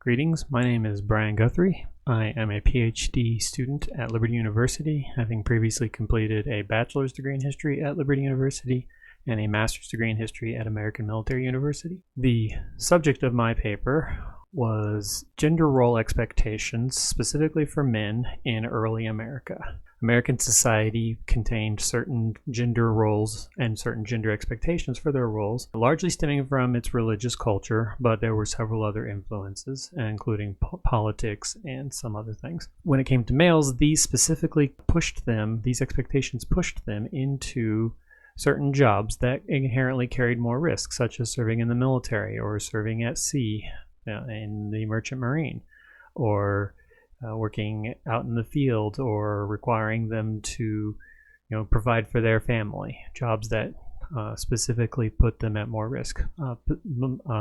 Greetings, my name is Brian Guthrie. I am a PhD student at Liberty University, having previously completed a bachelor's degree in history at Liberty University and a master's degree in history at American Military University. The subject of my paper was gender role expectations, specifically for men in early America. American society contained certain gender roles and certain gender expectations for their roles, largely stemming from its religious culture, but there were several other influences, including politics and some other things. When it came to males, these expectations pushed them into certain jobs that inherently carried more risk, such as serving in the military or serving at sea in the merchant marine, or working out in the field, or requiring them to provide for their family, jobs that specifically put them at more risk.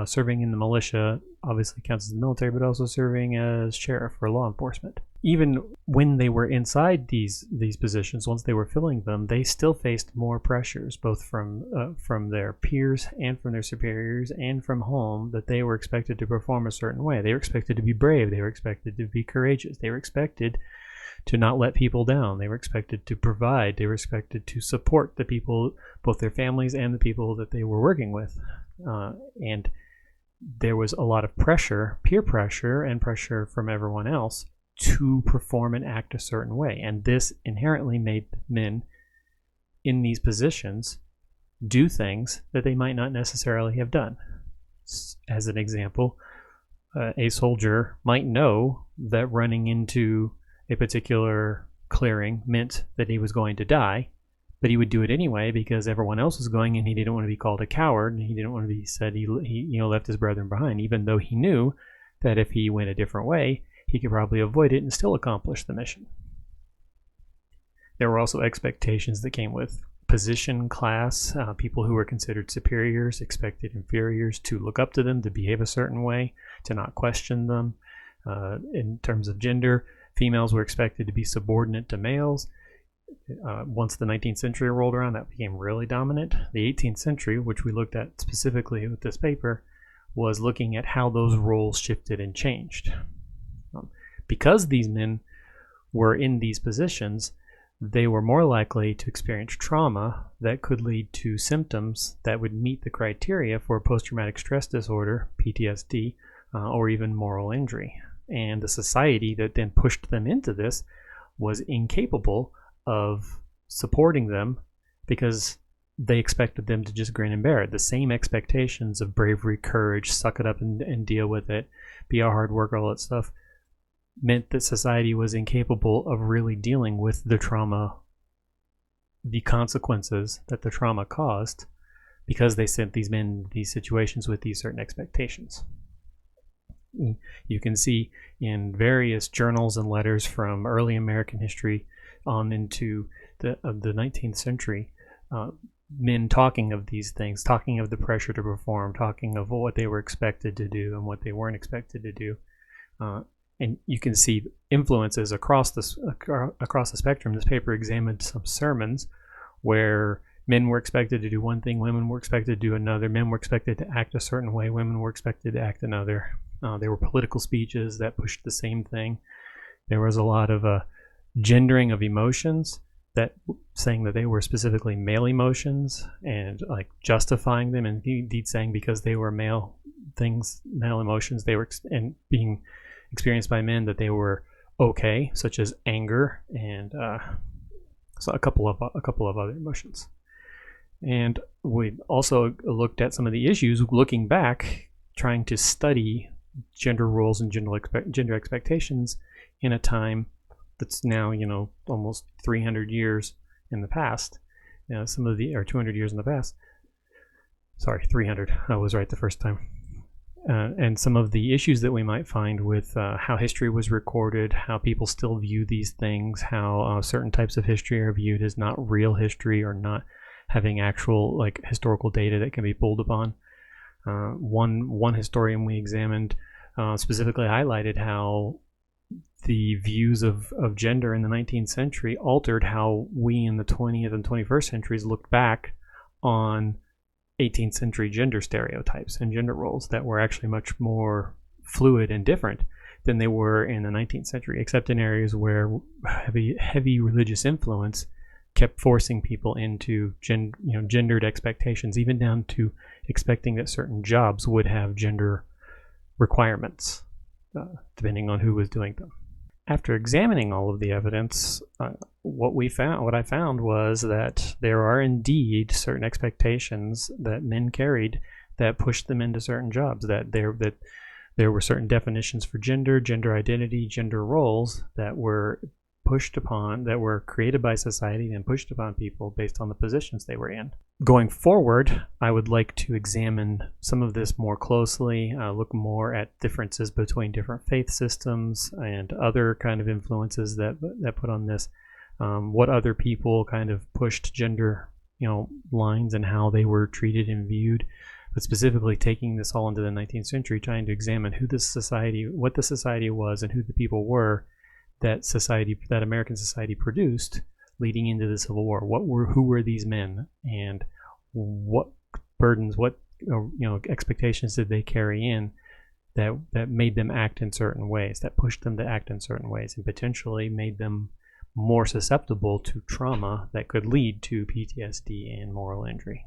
Serving in the militia obviously counts as the military, but also serving as sheriff or law enforcement. Even when they were inside these positions, once they were filling them, they still faced more pressures, both from their peers and from their superiors and from home, that they were expected to perform a certain way. They were expected to be brave. They were expected to be courageous. They were expected to not let people down. They were expected to provide. They were expected to support the people, both their families and the people that they were working with. And there was a lot of pressure, peer pressure, and pressure from everyone else to perform and act a certain way. And this inherently made men in these positions do things that they might not necessarily have done. As an example, a soldier might know that running into a particular clearing meant that he was going to die, but he would do it anyway because everyone else was going, and he didn't want to be called a coward, and he didn't want to be said he left his brethren behind, even though he knew that if he went a different way, he could probably avoid it and still accomplish the mission. There were also expectations that came with position, class. People who were considered superiors expected inferiors to look up to them, to behave a certain way, to not question them. In terms of gender, females were expected to be subordinate to males. Once the 19th century rolled around, that became really dominant. The 18th century, which we looked at specifically with this paper, was looking at how those roles shifted and changed. Because these men were in these positions, they were more likely to experience trauma that could lead to symptoms that would meet the criteria for post-traumatic stress disorder, PTSD, or even moral injury. And the society that then pushed them into this was incapable of supporting them because they expected them to just grin and bear it. The same expectations of bravery, courage, suck it up and deal with it, be a hard worker, all that stuff, meant that society was incapable of really dealing with the trauma, the consequences that the trauma caused, because they sent these men in these situations with these certain expectations. You can see in various journals and letters from early American history on into the 19th century, men talking of these things, talking of the pressure to perform, talking of what they were expected to do and what they weren't expected to do. And you can see influences across the spectrum. This paper examined some sermons where men were expected to do one thing, women were expected to do another. Men were expected to act a certain way, women were expected to act another. There were political speeches that pushed the same thing. There was a lot of gendering of emotions, that saying that they were specifically male emotions, and like justifying them, and indeed saying because they were male emotions, they were and being experienced by men, that they were okay, such as anger and so a couple of other emotions. And we also looked at some of the issues looking back, trying to study gender roles and gender expectations in a time that's now almost 300 years in the past. Or 200 years in the past. Sorry, 300. I was right the first time. And some of the issues that we might find with how history was recorded, how people still view these things, how certain types of history are viewed as not real history or not having actual historical data that can be pulled upon. One historian we examined specifically highlighted how the views of gender in the 19th century altered how we in the 20th and 21st centuries looked back on 18th century gender stereotypes and gender roles that were actually much more fluid and different than they were in the 19th century, except in areas where heavy religious influence kept forcing people into gendered expectations, even down to expecting that certain jobs would have gender requirements, depending on who was doing them. After examining all of the evidence, what I found was that there are indeed certain expectations that men carried that pushed them into certain jobs, that there were certain definitions for gender identity, gender roles that were pushed upon, that were created by society and pushed upon people based on the positions they were in. Going forward, I would like to examine some of this more closely, look more at differences between different faith systems and other kind of influences that put on this, what other people kind of pushed gender lines and how they were treated and viewed, but specifically taking this all into the 19th century, trying to examine what the society was and who the people were that American society produced leading into the Civil War. Who were these men, and what burdens, what expectations did they carry in that made them act in certain ways, that pushed them to act in certain ways, and potentially made them more susceptible to trauma that could lead to PTSD and moral injury.